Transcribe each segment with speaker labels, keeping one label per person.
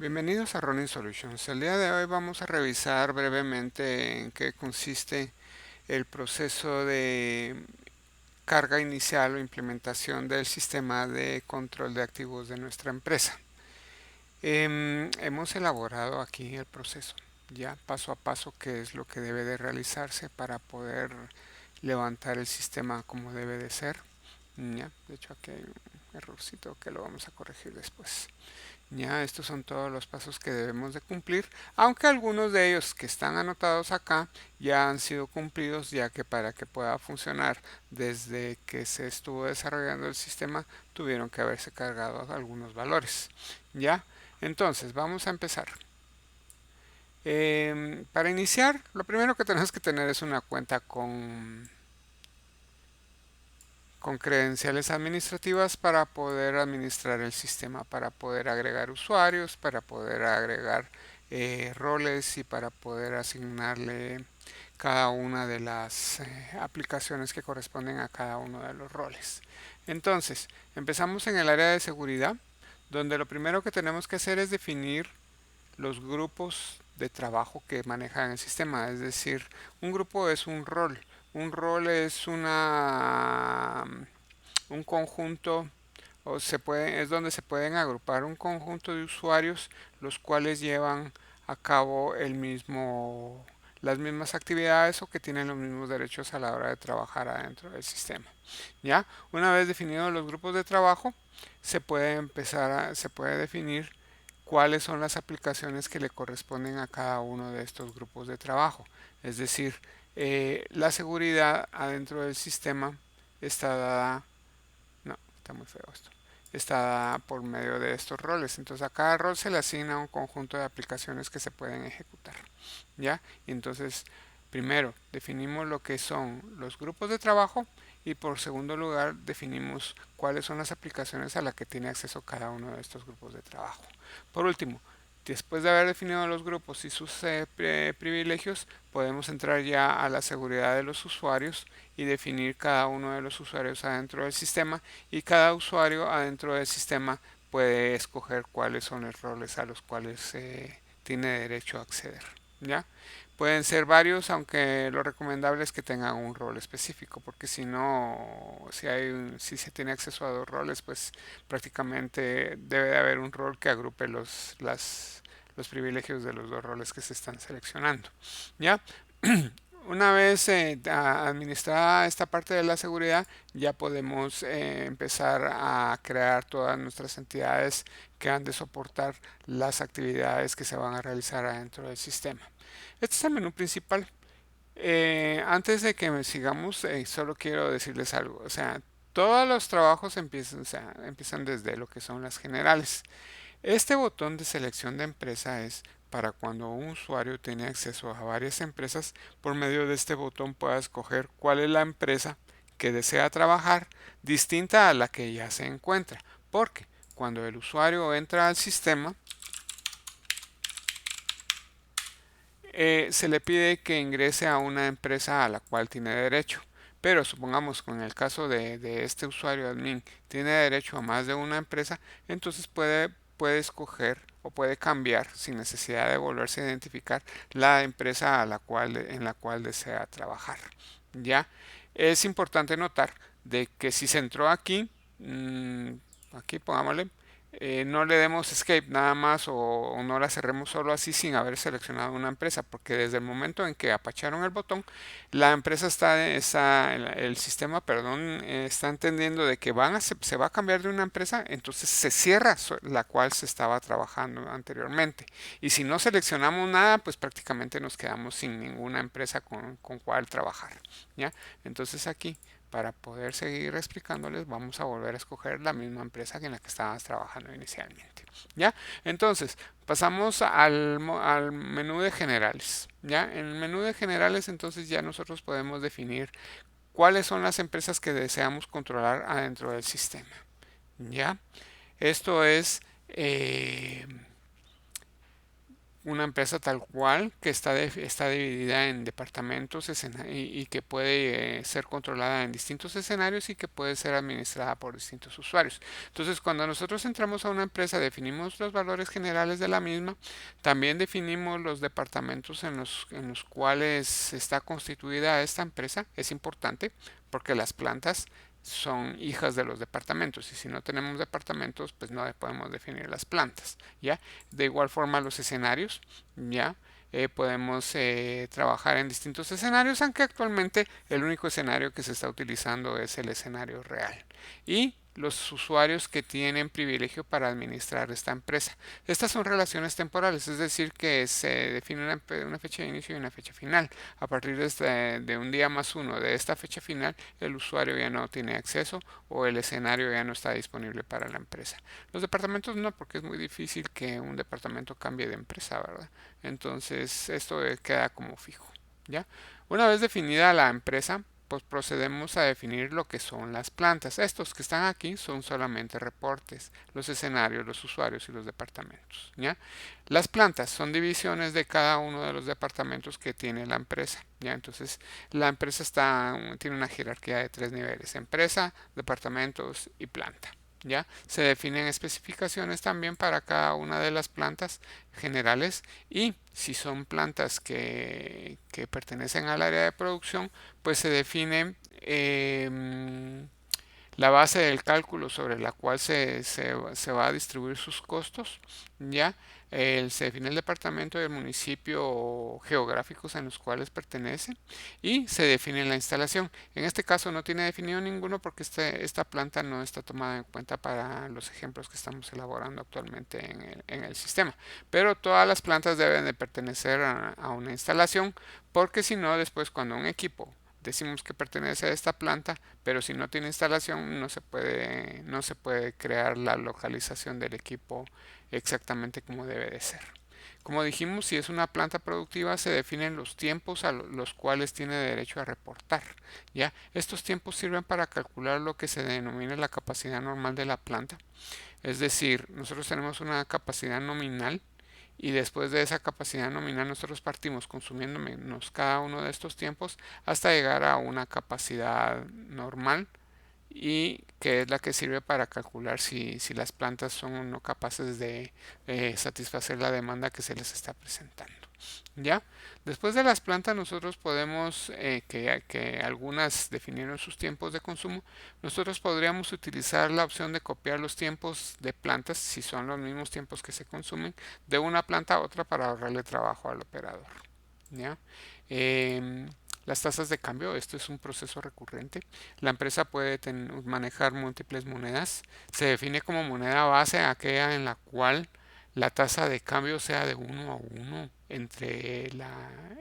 Speaker 1: Bienvenidos a Running Solutions. El día de hoy vamos a revisar brevemente en qué consiste el proceso de carga inicial o implementación del sistema de control de activos de nuestra empresa. Hemos elaborado aquí el proceso, ya paso a paso, qué es lo que debe de realizarse para poder levantar el sistema como debe de ser. Ya, de hecho aquí hay un errorcito que lo vamos a corregir después. Ya, estos son todos los pasos que debemos de cumplir, aunque algunos de ellos que están anotados acá ya han sido cumplidos, ya que para que pueda funcionar desde que se estuvo desarrollando el sistema tuvieron que haberse cargado algunos valores. Ya, entonces vamos a empezar. Para iniciar, lo primero que tenemos que tener es una cuenta con credenciales administrativas para poder administrar el sistema, para poder agregar usuarios, para poder agregar roles y para poder asignarle cada una de las aplicaciones que corresponden a cada uno de los roles. Entonces, empezamos en el área de seguridad, donde lo primero que tenemos que hacer es definir los grupos de trabajo que manejan el sistema. Es decir, un grupo es un rol. Un rol es un conjunto es donde se pueden agrupar un conjunto de usuarios los cuales llevan a cabo las mismas actividades o que tienen los mismos derechos a la hora de trabajar adentro del sistema. ¿Ya? Una vez definidos los grupos de trabajo, se puede definir cuáles son las aplicaciones que le corresponden a cada uno de estos grupos de trabajo. Es decir, la seguridad adentro del sistema está dada, no, está muy feo esto, está dada por medio de estos roles. Entonces a cada rol se le asigna un conjunto de aplicaciones que se pueden ejecutar. ¿Ya? Y entonces, primero definimos lo que son los grupos de trabajo y por segundo lugar definimos cuáles son las aplicaciones a las que tiene acceso cada uno de estos grupos de trabajo. Por último, después de haber definido los grupos y sus privilegios, podemos entrar ya a la seguridad de los usuarios y definir cada uno de los usuarios adentro del sistema, y cada usuario adentro del sistema puede escoger cuáles son los roles a los cuales tiene derecho a acceder. ¿Ya? Pueden ser varios, aunque lo recomendable es que tengan un rol específico, porque si no, si se tiene acceso a dos roles, pues prácticamente debe de haber un rol que agrupe los privilegios de los dos roles que se están seleccionando. ¿Ya? Una vez administrada esta parte de la seguridad, ya podemos empezar a crear todas nuestras entidades que han de soportar las actividades que se van a realizar adentro del sistema. Este es el menú principal. Antes de que sigamos, solo quiero decirles algo. O sea, todos los trabajos empiezan, o sea, empiezan desde lo que son las generales. Este botón de selección de empresa es para cuando un usuario tiene acceso a varias empresas, por medio de este botón pueda escoger cuál es la empresa que desea trabajar distinta a la que ya se encuentra. Porque cuando el usuario entra al sistema, se le pide que ingrese a una empresa a la cual tiene derecho. Pero supongamos con el caso de este usuario admin tiene derecho a más de una empresa, entonces puede escoger o puede cambiar sin necesidad de volverse a identificar la empresa en la cual desea trabajar. Ya es importante notar de que si se entró aquí, aquí pongámosle, no le demos escape nada más o no la cerremos solo así sin haber seleccionado una empresa, porque desde el momento en que apacharon el botón, la empresa el sistema, perdón, está entendiendo de que se va a cambiar de una empresa, entonces se cierra la cual se estaba trabajando anteriormente. Y si no seleccionamos nada, pues prácticamente nos quedamos sin ninguna empresa con cual trabajar. ¿Ya? Entonces aquí, para poder seguir explicándoles, vamos a volver a escoger la misma empresa en la que estábamos trabajando inicialmente. ¿Ya? Entonces, pasamos al menú de generales. ¿Ya? En el menú de generales, entonces ya nosotros podemos definir cuáles son las empresas que deseamos controlar adentro del sistema. ¿Ya? Esto es una empresa tal cual que está dividida en departamentos y que puede ser controlada en distintos escenarios y que puede ser administrada por distintos usuarios. Entonces, cuando nosotros entramos a una empresa, definimos los valores generales de la misma, también definimos los departamentos en los cuales está constituida esta empresa. Es importante porque las plantas son hijas de los departamentos y si no tenemos departamentos pues no podemos definir las plantas, ¿ya? De igual forma los escenarios, ¿ya? Podemos trabajar en distintos escenarios, aunque actualmente el único escenario que se está utilizando es el escenario real. Y los usuarios que tienen privilegio para administrar esta empresa. Estas son relaciones temporales, es decir, que se define una fecha de inicio y una fecha final. A partir de un día más uno de esta fecha final, el usuario ya no tiene acceso o el escenario ya no está disponible para la empresa. Los departamentos no, porque es muy difícil que un departamento cambie de empresa, ¿verdad? Entonces, esto queda como fijo, ¿ya? Una vez definida la empresa, pues procedemos a definir lo que son las plantas. Estos que están aquí son solamente reportes, los escenarios, los usuarios y los departamentos, ¿ya? Las plantas son divisiones de cada uno de los departamentos que tiene la empresa, ¿ya? Entonces, la empresa tiene una jerarquía de 3 niveles: empresa, departamentos y planta. ¿Ya? Se definen especificaciones también para cada una de las plantas generales y si son plantas que pertenecen al área de producción, pues se define la base del cálculo sobre la cual se va a distribuir sus costos, ¿ya? Se define el departamento y el municipio geográficos en los cuales pertenece y se define la instalación. En este caso no tiene definido ninguno porque esta planta no está tomada en cuenta para los ejemplos que estamos elaborando actualmente en el sistema. Pero todas las plantas deben de pertenecer a una instalación porque si no, después cuando un equipo decimos que pertenece a esta planta, pero si no tiene instalación no se puede crear la localización del equipo exactamente como debe de ser. Como dijimos, si es una planta productiva, se definen los tiempos a los cuales tiene derecho a reportar. ¿Ya? Estos tiempos sirven para calcular lo que se denomina la capacidad normal de la planta. Es decir, nosotros tenemos una capacidad nominal y después de esa capacidad nominal nosotros partimos consumiendo menos cada uno de estos tiempos hasta llegar a una capacidad normal y que es la que sirve para calcular si las plantas son o no capaces de satisfacer la demanda que se les está presentando. ¿Ya? Después de las plantas nosotros podemos, que algunas definieron sus tiempos de consumo, nosotros podríamos utilizar la opción de copiar los tiempos de plantas, si son los mismos tiempos que se consumen, de una planta a otra para ahorrarle trabajo al operador. ¿Ya? Em, las tasas de cambio, esto es un proceso recurrente. La empresa puede manejar múltiples monedas. Se define como moneda base aquella en la cual la tasa de cambio sea de 1 a 1 entre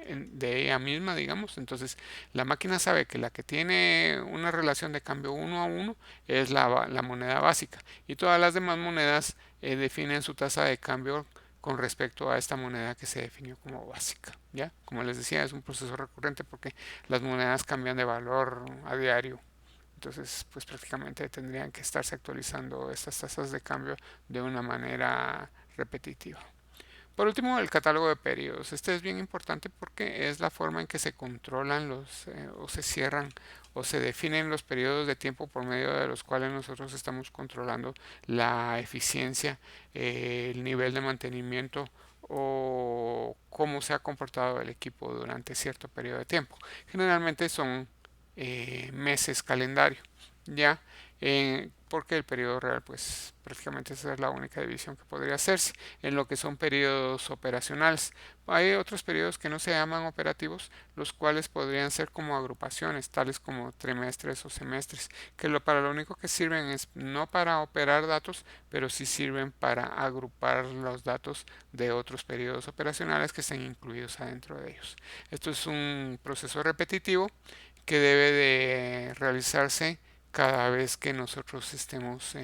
Speaker 1: de ella misma, digamos. Entonces, la máquina sabe que la que tiene una relación de cambio 1 a 1 es la moneda básica y todas las demás monedas definen su tasa de cambio con respecto a esta moneda que se definió como básica. ¿Ya? Como les decía, es un proceso recurrente porque las monedas cambian de valor a diario. Entonces, pues prácticamente tendrían que estarse actualizando estas tasas de cambio de una manera repetitiva. Por último, el catálogo de periodos. Este es bien importante porque es la forma en que se controlan o se cierran o se definen los periodos de tiempo por medio de los cuales nosotros estamos controlando la eficiencia, el nivel de mantenimiento o cómo se ha comportado el equipo durante cierto periodo de tiempo. Generalmente son meses calendario, ¿ya? Porque el periodo real, pues prácticamente esa es la única división que podría hacerse en lo que son periodos operacionales. Hay otros periodos que no se llaman operativos, los cuales podrían ser como agrupaciones, tales como trimestres o semestres, que para lo único que sirven es no para operar datos, pero sí sirven para agrupar los datos de otros periodos operacionales que estén incluidos adentro de ellos. Esto es un proceso repetitivo que debe de realizarse cada vez que nosotros estemos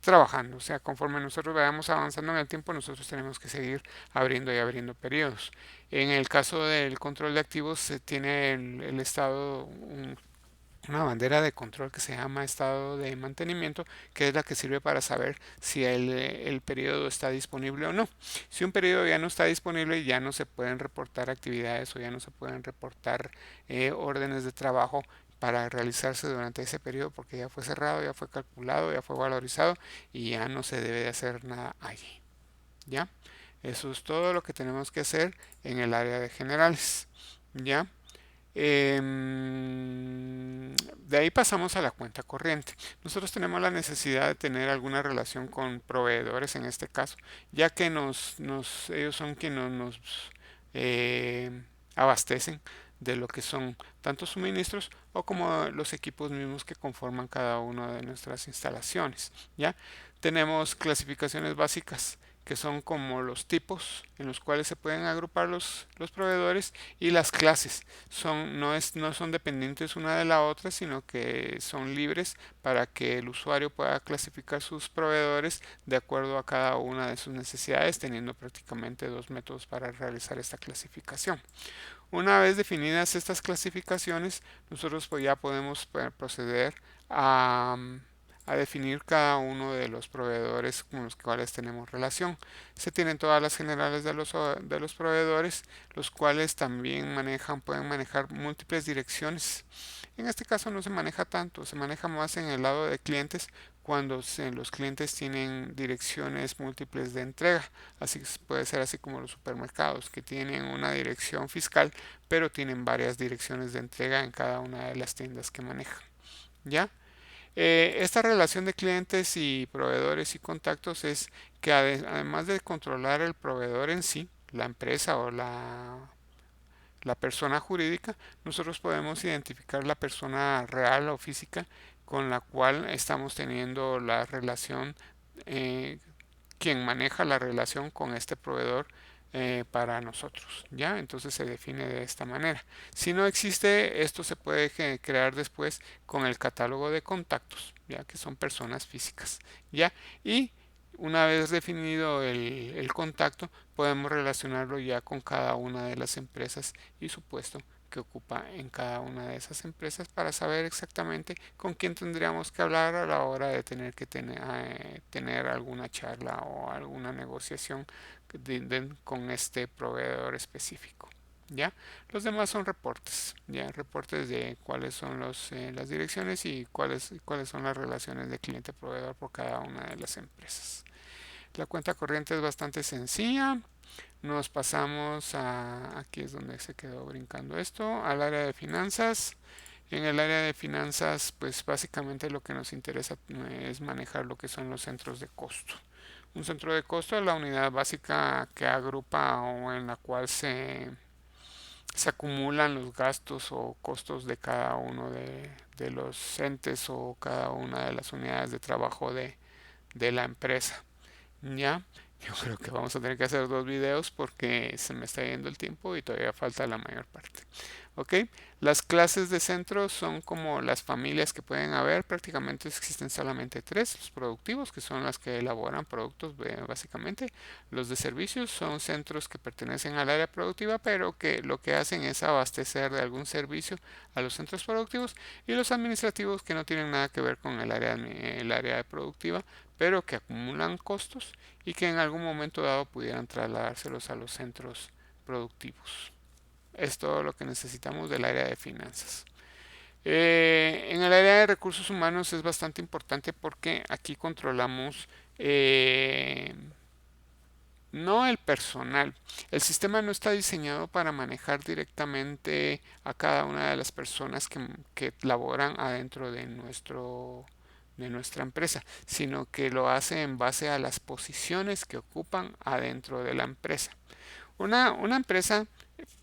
Speaker 1: trabajando. O sea, conforme nosotros vayamos avanzando en el tiempo, nosotros tenemos que seguir abriendo y abriendo periodos. En el caso del control de activos, se tiene el Estado una bandera de control que se llama estado de mantenimiento, que es la que sirve para saber si el periodo está disponible o no. Si un periodo ya no está disponible, ya no se pueden reportar actividades o ya no se pueden reportar órdenes de trabajo para realizarse durante ese periodo porque ya fue cerrado, ya fue calculado, ya fue valorizado y ya no se debe de hacer nada allí. ¿Ya? Eso es todo lo que tenemos que hacer en el área de generales. ¿Ya? De ahí pasamos a la cuenta corriente. Nosotros tenemos la necesidad de tener alguna relación con proveedores en este caso, ya que ellos son quienes nos eh, abastecen de lo que son tanto suministros o como los equipos mismos que conforman cada una de nuestras instalaciones. ¿Ya? Tenemos clasificaciones básicas que son como los tipos en los cuales se pueden agrupar los proveedores y las clases no son dependientes una de la otra, sino que son libres para que el usuario pueda clasificar sus proveedores de acuerdo a cada una de sus necesidades, teniendo prácticamente dos métodos para realizar esta clasificación. Una vez definidas estas clasificaciones, nosotros pues ya podemos proceder a, a definir cada uno de los proveedores con los cuales tenemos relación. Se tienen todas las generales de los proveedores, los cuales también pueden manejar múltiples direcciones. En este caso no se maneja tanto, se maneja más en el lado de clientes cuando los clientes tienen direcciones múltiples de entrega. Así que puede ser así como los supermercados que tienen una dirección fiscal, pero tienen varias direcciones de entrega en cada una de las tiendas que manejan. ¿Ya? Esta relación de clientes y proveedores y contactos es que además de controlar el proveedor en sí, la empresa o la persona jurídica, nosotros podemos identificar la persona real o física con la cual estamos teniendo la relación, eh, quien maneja la relación con este proveedor para nosotros, ¿ya? Entonces se define de esta manera. Si no existe, esto se puede crear después con el catálogo de contactos, ya que son personas físicas, ¿ya? Y una vez definido el contacto, podemos relacionarlo ya con cada una de las empresas y su puesto que ocupa en cada una de esas empresas para saber exactamente con quién tendríamos que hablar a la hora de tener alguna charla o alguna negociación con este proveedor específico. ¿Ya? Los demás son reportes, ya reportes de cuáles son las direcciones y cuáles son las relaciones de cliente-proveedor por cada una de las empresas. La cuenta corriente es bastante sencilla. Nos pasamos aquí es donde se quedó brincando esto, al área de finanzas. En el área de finanzas, pues básicamente lo que nos interesa es manejar lo que son los centros de costo. Un centro de costo es la unidad básica que agrupa o en la cual se acumulan los gastos o costos de cada uno de los entes o cada una de las unidades de trabajo de la empresa. ¿Ya? Yo creo que vamos a tener que hacer dos videos porque se me está yendo el tiempo y todavía falta la mayor parte. ¿Ok? Las clases de centro son como las familias que pueden haber. Prácticamente existen solamente tres. Los productivos, que son las que elaboran productos básicamente. Los de servicios son centros que pertenecen al área productiva, pero que lo que hacen es abastecer de algún servicio a los centros productivos. Y los administrativos que no tienen nada que ver con el área productiva, pero que acumulan costos y que en algún momento dado pudieran trasladárselos a los centros productivos. Es todo lo que necesitamos del área de finanzas. En el área de recursos humanos es bastante importante porque aquí controlamos no el personal. El sistema no está diseñado para manejar directamente a cada una de las personas que laboran adentro de nuestra empresa, sino que lo hace en base a las posiciones que ocupan adentro de la empresa. Una empresa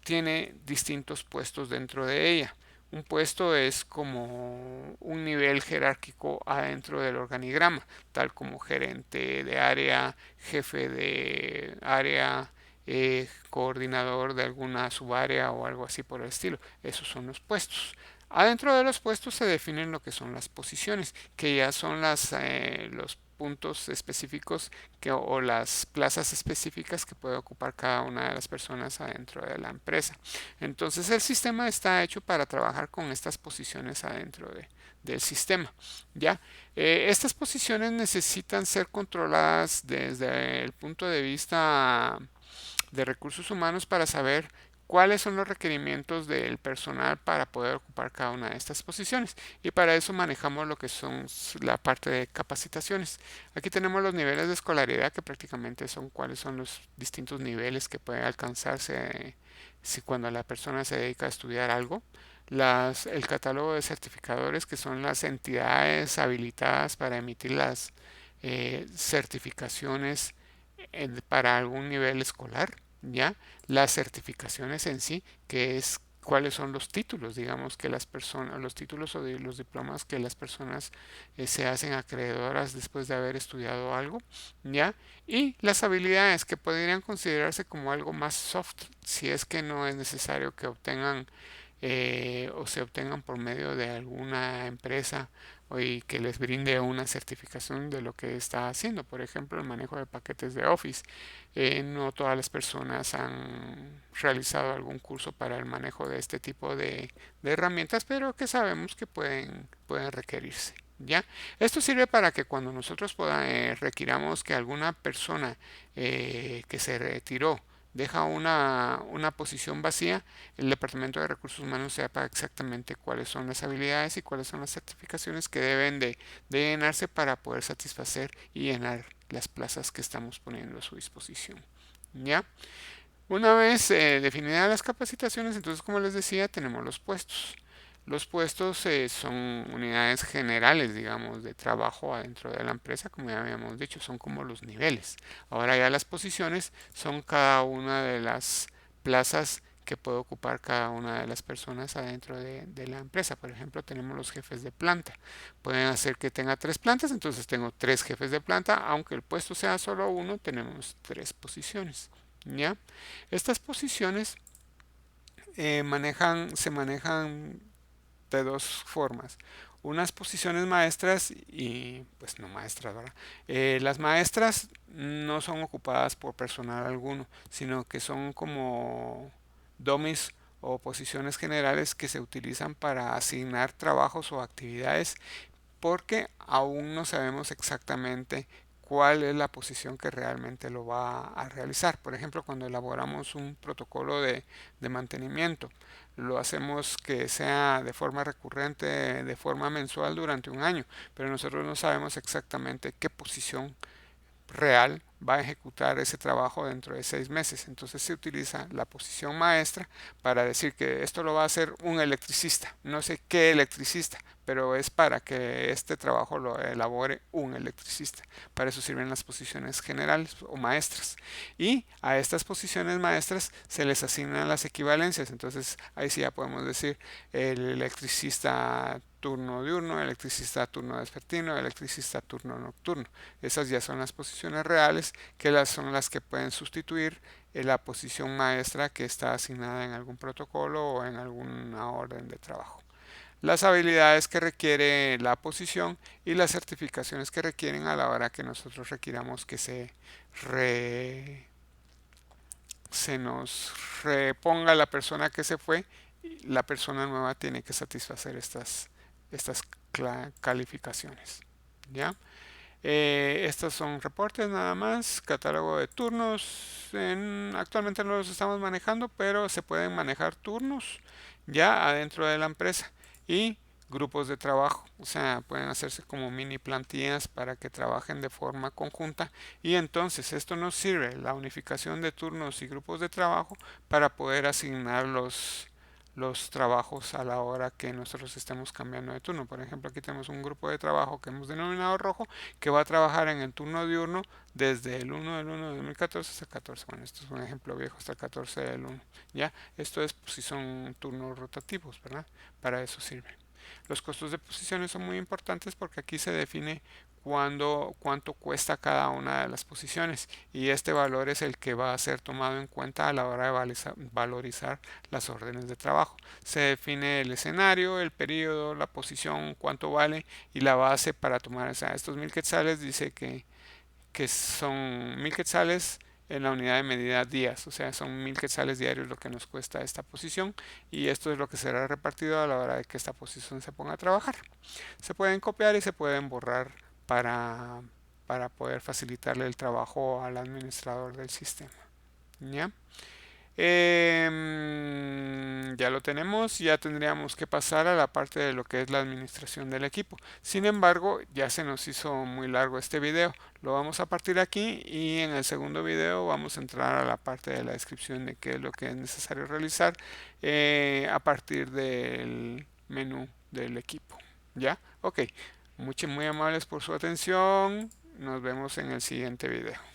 Speaker 1: tiene distintos puestos dentro de ella. Un puesto es como un nivel jerárquico adentro del organigrama, tal como gerente de área, jefe de área, coordinador de alguna subárea o algo así por el estilo. Esos son los puestos. Adentro de los puestos se definen lo que son las posiciones, que ya son los puntos específicos o las plazas específicas que puede ocupar cada una de las personas adentro de la empresa. Entonces el sistema está hecho para trabajar con estas posiciones adentro del sistema. ¿Ya? Estas posiciones necesitan ser controladas desde el punto de vista de recursos humanos para saber cuáles son los requerimientos del personal para poder ocupar cada una de estas posiciones. Y para eso manejamos lo que son la parte de capacitaciones. Aquí tenemos los niveles de escolaridad, que prácticamente son cuáles son los distintos niveles que puede alcanzarse si cuando la persona se dedica a estudiar algo. El catálogo de certificadores, que son las entidades habilitadas para emitir las certificaciones para algún nivel escolar, ¿ya? Las certificaciones en sí, que es cuáles son los títulos, digamos, que las personas, los títulos o los diplomas que las personas se hacen acreedoras después de haber estudiado algo, ¿ya? Y las habilidades, que podrían considerarse como algo más soft, si es que no es necesario que obtengan o se obtengan por medio de alguna empresa y que les brinde una certificación de lo que está haciendo. Por ejemplo, el manejo de paquetes de Office. No todas las personas han realizado algún curso para el manejo de este tipo de herramientas, pero que sabemos que pueden requerirse. ¿Ya? Esto sirve para que cuando nosotros requiramos que alguna persona que se retiró deja una posición vacía, el Departamento de Recursos Humanos sepa exactamente cuáles son las habilidades y cuáles son las certificaciones que deben de llenarse para poder satisfacer y llenar las plazas que estamos poniendo a su disposición. ¿Ya? Una vez definidas las capacitaciones, entonces como les decía, tenemos los puestos. Los puestos son unidades generales, digamos, de trabajo adentro de la empresa, como ya habíamos dicho, son como los niveles. Ahora ya las posiciones son cada una de las plazas que puede ocupar cada una de las personas adentro de la empresa. Por ejemplo, tenemos los jefes de planta. Pueden hacer que tenga tres plantas, entonces tengo tres jefes de planta, aunque el puesto sea solo uno, tenemos tres posiciones. ¿Ya? Estas posiciones se manejan de dos formas. Unas posiciones maestras y pues no maestras, ¿verdad? Las maestras no son ocupadas por personal alguno, sino que son como dummies o posiciones generales que se utilizan para asignar trabajos o actividades porque aún no sabemos exactamente cuál es la posición que realmente lo va a realizar. Por ejemplo, cuando elaboramos un protocolo de mantenimiento, lo hacemos que sea de forma recurrente, de forma mensual durante un año, pero nosotros no sabemos exactamente qué posición real va a ejecutar ese trabajo dentro de 6 meses. Entonces se utiliza la posición maestra para decir que esto lo va a hacer un electricista. No sé qué electricista, pero es para que este trabajo lo elabore un electricista. Para eso sirven las posiciones generales o maestras. Y a estas posiciones maestras se les asignan las equivalencias. Entonces ahí sí ya podemos decir el electricista turno diurno, electricista turno vespertino, electricista turno nocturno. Esas ya son las posiciones reales que son las que pueden sustituir la posición maestra que está asignada en algún protocolo o en alguna orden de trabajo. Las habilidades que requiere la posición y las certificaciones que requieren a la hora que nosotros requiramos que se nos reponga la persona que se fue, la persona nueva tiene que satisfacer estas calificaciones. ¿Ya? Estos son reportes nada más, catálogo de turnos. Actualmente no los estamos manejando, pero se pueden manejar turnos ya adentro de la empresa y grupos de trabajo. O sea, pueden hacerse como mini plantillas para que trabajen de forma conjunta. Y entonces esto nos sirve, la unificación de turnos y grupos de trabajo, para poder asignar los trabajos a la hora que nosotros estemos cambiando de turno. Por ejemplo, aquí tenemos un grupo de trabajo que hemos denominado rojo, que va a trabajar en el turno diurno desde el 1 del 1 de 2014 hasta el 14. Bueno, esto es un ejemplo viejo, hasta el 14 del 1. ¿Ya? Esto es pues, si son turnos rotativos, ¿verdad? Para eso sirve. Los costos de posiciones son muy importantes porque aquí se define cuánto cuesta cada una de las posiciones, y este valor es el que va a ser tomado en cuenta a la hora de valorizar las órdenes de trabajo. Se define el escenario, el periodo, la posición, cuánto vale y la base para tomar, o sea, estos 1000 quetzales dice que son 1000 quetzales en la unidad de medida días, o sea, son 1000 quetzales diarios lo que nos cuesta esta posición, y esto es lo que será repartido a la hora de que esta posición se ponga a trabajar. Se pueden copiar y se pueden borrar para, para poder facilitarle el trabajo al administrador del sistema. ¿Ya? Ya lo tenemos, ya tendríamos que pasar a la parte de lo que es la administración del equipo. Sin embargo, ya se nos hizo muy largo este video. Lo vamos a partir aquí y en el segundo video vamos a entrar a la parte de la descripción de qué es lo que es necesario realizar a partir del menú del equipo. ¿Ya? Ok. Muy amables por su atención. Nos vemos en el siguiente video.